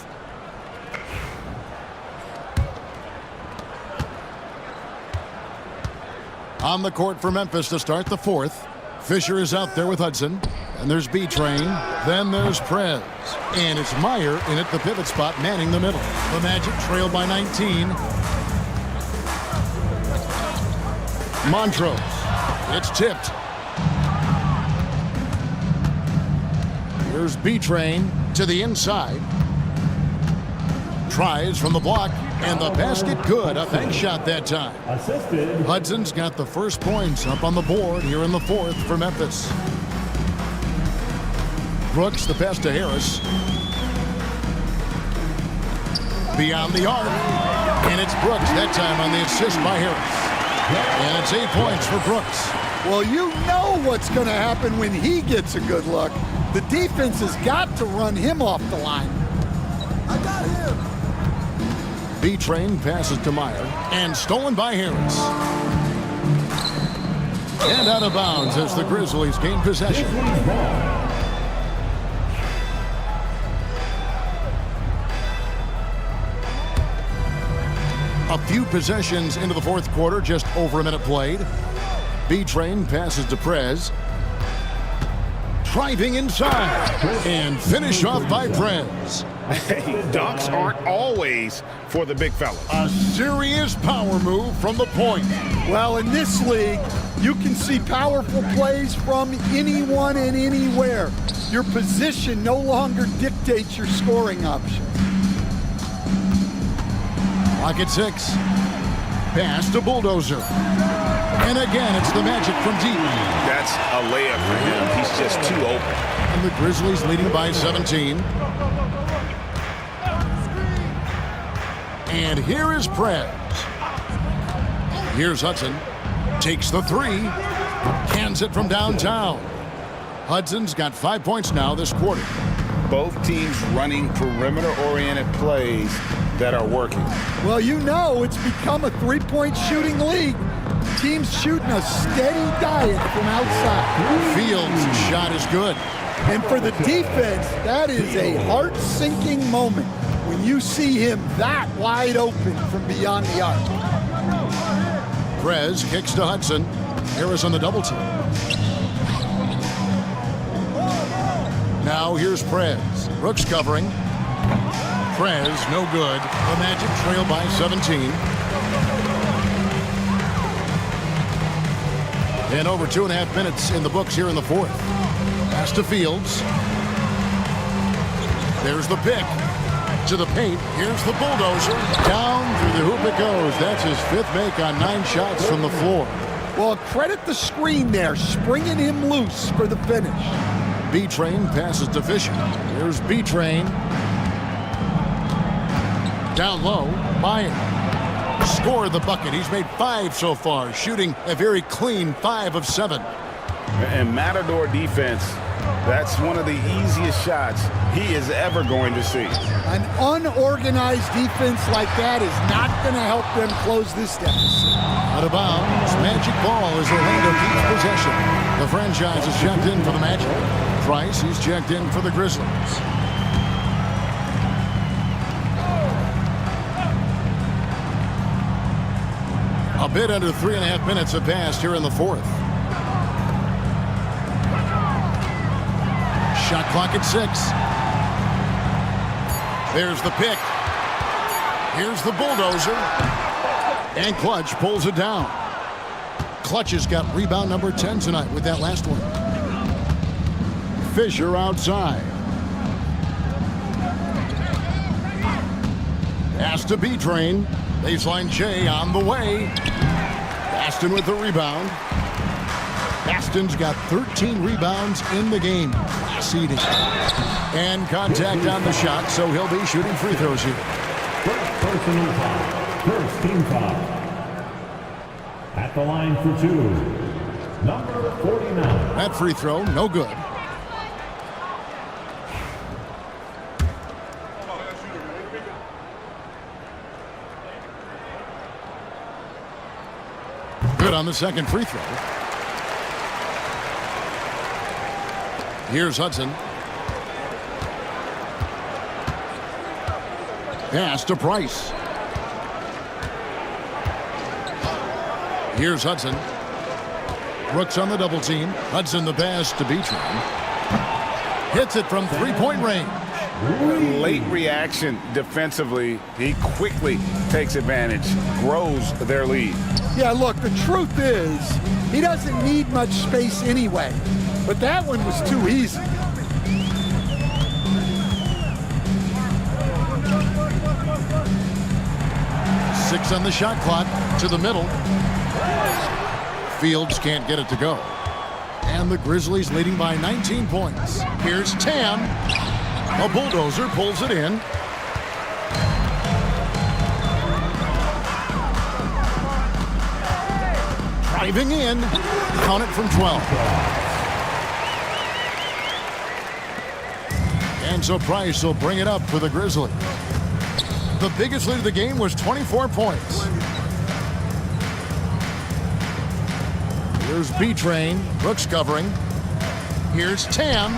On the court for Memphis to start the 4th. Fisher is out there with Hudson. And there's B-Train. Then there's Prez. And it's Meyer in at the pivot spot, manning the middle. The Magic trail by 19. Montrose. It's tipped. Here's B-Train to the inside. Tries from the block, and the basket good. A bank shot that time. Assisted. Hudson's got the first points up on the board here in the 4th for Memphis. Brooks, the pass to Harris. Beyond the arc. And it's Brooks that time on the assist by Harris. And it's 8 points for Brooks. Well, you know what's going to happen when he gets a good look. The defense has got to run him off the line. I got him. B-Train passes to Meyer. And stolen by Harris. And out of bounds as the Grizzlies gain possession. A few possessions into the 4th quarter, just over a minute played. B-Train passes to Prez. Driving inside. And finished off by Prez. Hey, dunks aren't always for the big fella. A serious power move from the point. Well, in this league, you can see powerful plays from anyone and anywhere. Your position no longer dictates your scoring options. Clock at 6. Pass to Bulldozer. And again, it's the Magic from deep. That's a layup for him. He's just too open. And the Grizzlies leading by 17. And here is Prez. Here's Hudson. Takes the 3. Cans it from downtown. Hudson's got 5 points now this quarter. Both teams running perimeter-oriented plays that are working. Well, you know it's become a three-point shooting league. Teams shooting a steady diet from outside. Fields' shot is good. And for the defense, that is a heart-sinking moment when you see him that wide open from beyond the arc. Prez kicks to Hudson. Harris on the double team. Now here's Prez. Brooks covering. Prez, no good. The Magic trail by 17. And over 2.5 minutes in the books here in the fourth. Pass to Fields. There's the pick. To the paint. Here's the bulldozer. Down through the hoop it goes. That's his 5th make on 9 shots from the floor. Well, credit the screen there, springing him loose for the finish. B-Train passes to Fisher. Here's B-Train. Down low, Bryant. Score the bucket. He's made 5 so far, shooting a very clean 5 of 7. And Matador defense, that's one of the easiest shots he is ever going to see. An unorganized defense like that is not going to help them close this deficit. Out of bounds, Magic ball as Orlando keeps possession. The franchise is checked in for the Magic. Price, he's checked in for the Grizzlies. A bit under 3.5 minutes have passed here in the fourth. Shot clock at 6. There's the pick. Here's the bulldozer. And Clutch pulls it down. Clutch has got rebound number 10 tonight with that last one. Fisher outside. Pass to B-Train. Baseline J on the way. Aston with the rebound. Aston's got 13 rebounds in the game. Class eating. And contact on the shot, so he'll be shooting free throws here. First personal foul. First team foul. At the line for 2. Number 49. That free throw, no good. Good on the second free throw. Here's Hudson. Pass to Price. Here's Hudson. Brooks on the double team. Hudson the pass to B-Train. Hits it from three-point range. Late reaction defensively. He quickly takes advantage, grows their lead. Yeah, look, the truth is, he doesn't need much space anyway. But that one was too easy. Six on the shot clock to the middle. Fields can't get it to go. And the Grizzlies leading by 19 points. Here's Tam. A bulldozer pulls it in. Driving in. Count it from 12. And so Price will bring it up for the Grizzlies. The biggest lead of the game was 24 points. Here's B-Train. Brooks covering. Here's Tam.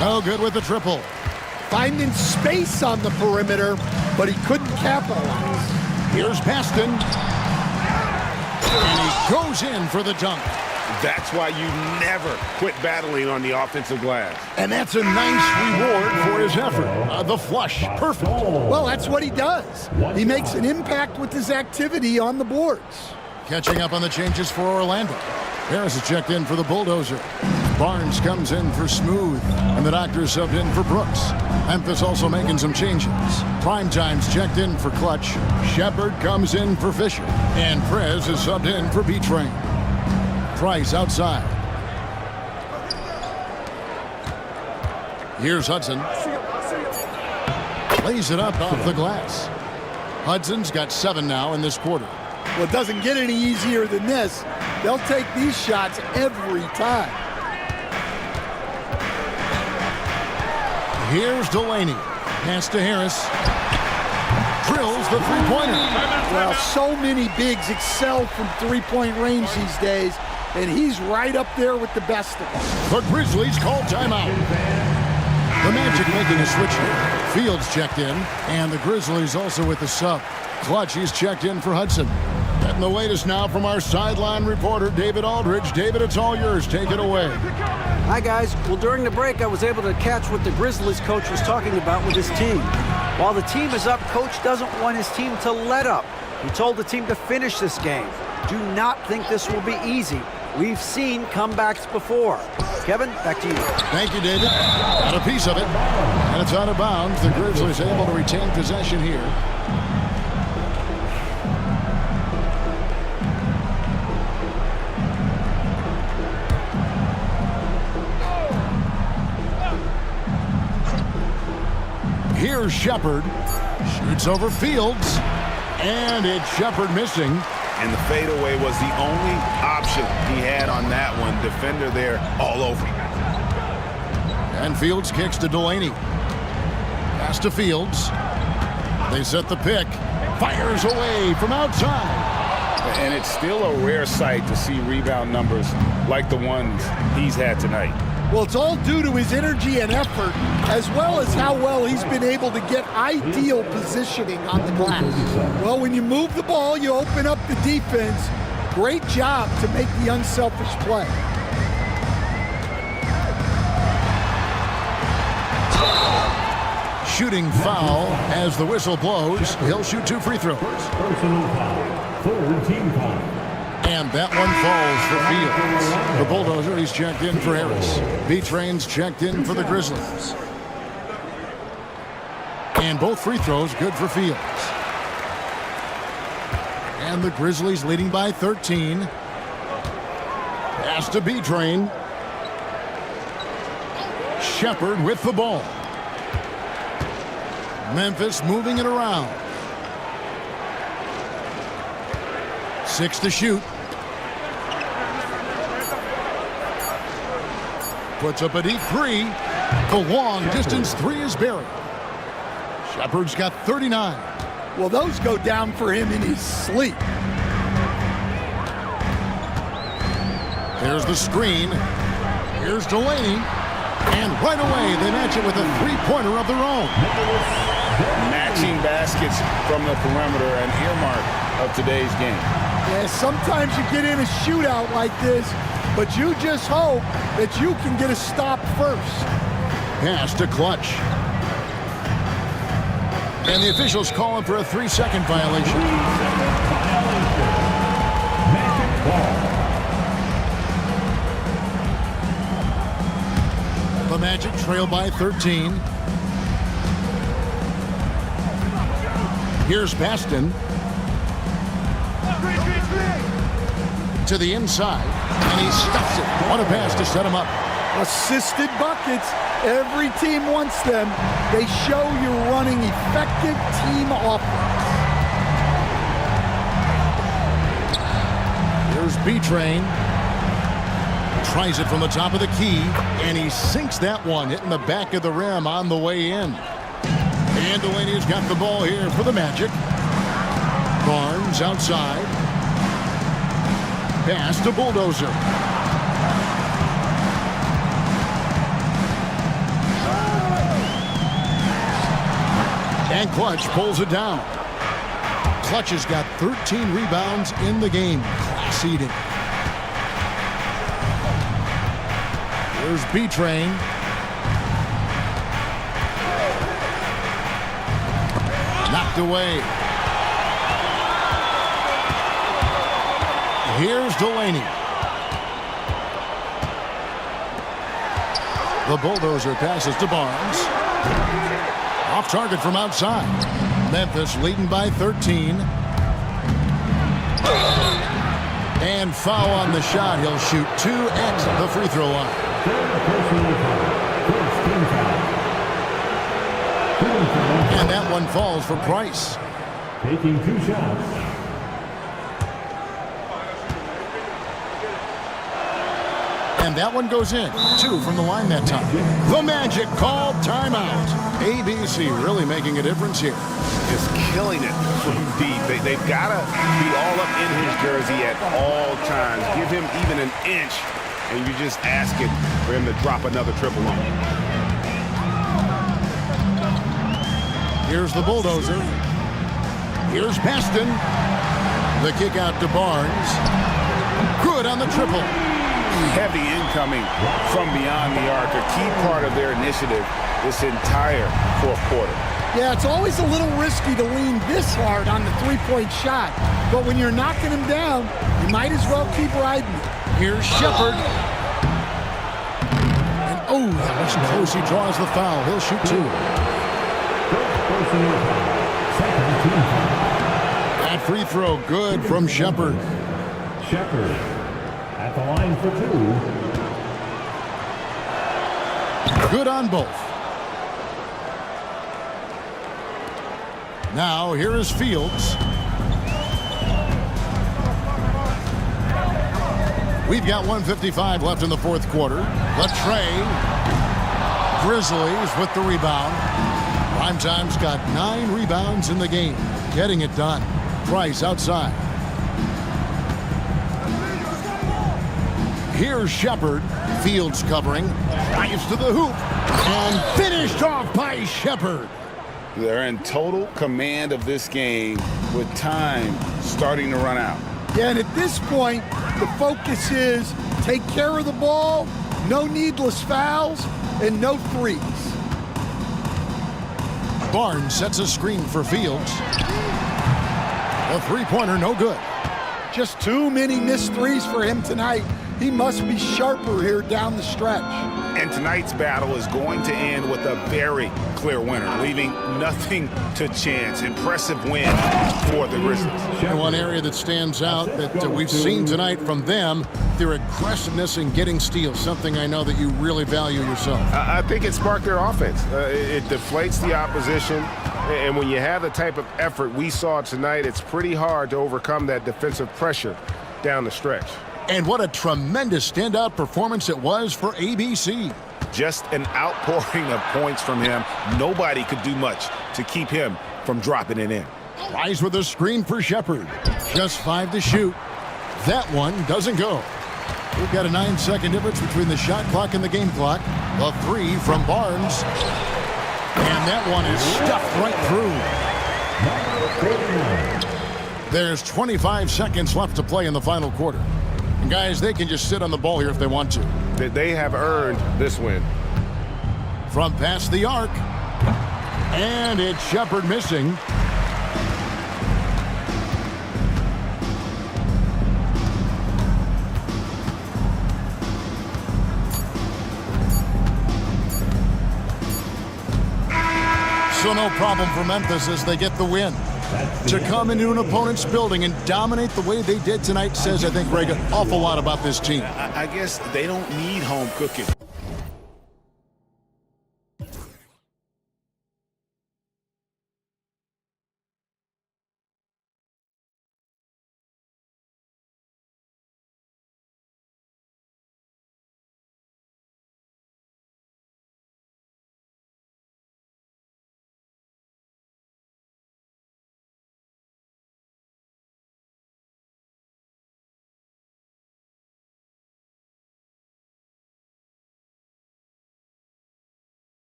No good with the triple. Finding space on the perimeter, but he couldn't capitalize. Here's Baston. And he goes in for the dunk. That's why you never quit battling on the offensive glass. And that's a nice reward for his effort. The flush. Perfect. Well, that's what he does. He makes an impact with his activity on the boards. Catching up on the changes for Orlando. Harris is checked in for the bulldozer. Barnes comes in for Smooth. And the Doctor subbed in for Brooks. Memphis also making some changes. Primetime's checked in for Clutch. Shepard comes in for Fisher. And Prez is subbed in for B-Train. Price outside. Here's Hudson. Lays it up off the glass. Hudson's got 7 now in this quarter. Well, it doesn't get any easier than this. They'll take these shots every time. Here's Delaney. Pass to Harris. Drills the three-pointer. Well, so many bigs excel from three-point range these days. and he's right up there with the best of them. The Grizzlies call timeout. The Magic making a switch here. Fields checked in, and the Grizzlies also with the sub. Clutch, he's checked in for Hudson. And the latest now from our sideline reporter, David Aldridge. David, it's all yours. Take it away. Hi, guys. Well, during the break, I was able to catch what the Grizzlies coach was talking about with his team. While the team is up, coach doesn't want his team to let up. He told the team to finish this game. Do not think this will be easy. We've seen comebacks before. Kevin, back to you. Thank you, David. Got a piece of it. And it's out of bounds. The Grizzlies able to retain possession here. Here's Shepard. Shoots over Fields. And it's Shepard missing. And the fadeaway was the only option he had on that one. Defender there all over. And Fields kicks to Delaney. Pass to Fields. They set the pick. Fires away from outside. And it's still a rare sight to see rebound numbers like the ones he's had tonight. Well, it's all due to his energy and effort, as well as how well he's been able to get ideal positioning on the glass. Well, when you move the ball, you open up the defense. Great job to make the unselfish play. Shooting foul as the whistle blows. He'll shoot 2 free throws. Personal foul. Third team foul. And that one falls for Fields. The Bulldozer, he's checked in for Harris. B-Train's checked in for the Grizzlies. And both free throws good for Fields. And the Grizzlies leading by 13. Pass to B-Train. Shepard with the ball. Memphis moving it around. 6 to shoot. Puts up a deep 3. The long distance 3 is buried. Shepard's got 39. Well, those go down for him in his sleep. There's the screen. Here's Delaney. And right away, they match it with a three-pointer of their own. Matching baskets from the perimeter, an earmark of today's game. Yeah, sometimes you get in a shootout like this, but you just hope that you can get a stop first. Pass to Clutch. And the officials calling for a 3-second violation. Magic ball. The Magic trail by 13. Here's Baston. To the inside, and he stuffs it. What a pass to set him up. Assisted buckets. Every team wants them. They show you're running effective team offense. Here's B-Train. Tries it from the top of the key, and he sinks that one, hitting the back of the rim on the way in. And Delaney's got the ball here for the Magic. Barnes outside. Pass to Bulldozer. And Clutch pulls it down. Clutch has got 13 rebounds in the game. Class eating. There's B-Train. Knocked away. Here's Delaney. The Bulldozer passes to Barnes. Off target from outside. Memphis leading by 13. And foul on the shot. He'll shoot 2 at the free throw line. And that one falls for Price. Taking 2 shots. And And that one goes in. 2 from the line that time. The Magic called timeout. ABC really making a difference here. Just killing it from deep. They've got to be all up in his jersey at all times. Give him even an inch, and you're just asking for him to drop another triple on him. Here's the bulldozer. Here's Baston. The kick out to Barnes. Good on the triple. Heavy incoming from beyond the arc, a key part of their initiative this entire fourth quarter. Yeah, it's always a little risky to lean this hard on the three-point shot. But when you're knocking him down, you might as well keep riding it. Here's Shepard. And oh, that was close. He draws the foul. He'll shoot 2. That free throw good from Shepard. Shepard at the line for 2. Good on both. Now here is Fields. We've got 1:55 left in the fourth quarter. Latrey. Grizzlies with the rebound. Primetime's got 9 rebounds in the game. Getting it done. Price outside. Here's Shepard. Fields covering. Drives to the hoop. And finished off by Shepard. They're in total command of this game with time starting to run out. Yeah, and at this point, the focus is take care of the ball, no needless fouls, and no threes. Barnes sets a screen for Fields. A three-pointer, no good. Just too many missed threes for him tonight. He must be sharper here down the stretch. And tonight's battle is going to end with a very clear winner, leaving nothing to chance. Impressive win for the Grizzlies. And one area that stands out that we've seen tonight from them, their aggressiveness in getting steals, something I know that you really value yourself. I think it sparked their offense. It deflates the opposition. And when you have the type of effort we saw tonight, it's pretty hard to overcome that defensive pressure down the stretch. And what a tremendous standout performance it was for ABC. Just an outpouring of points from him. Nobody could do much to keep him from dropping it in. Rise with a screen for Shepard. Just 5 to shoot. That one doesn't go. We've got a 9-second difference between the shot clock and the game clock. A 3 from Barnes. And that one is stuffed right through. There's 25 seconds left to play in the final quarter. And guys, they can just sit on the ball here if they want to. They have earned this win. From past the arc. And it's Shepard missing. So no problem for Memphis as they get the win. To come into an opponent's building and dominate the way they did tonight says, I think, Greg, an awful lot about this team. I guess they don't need home cooking.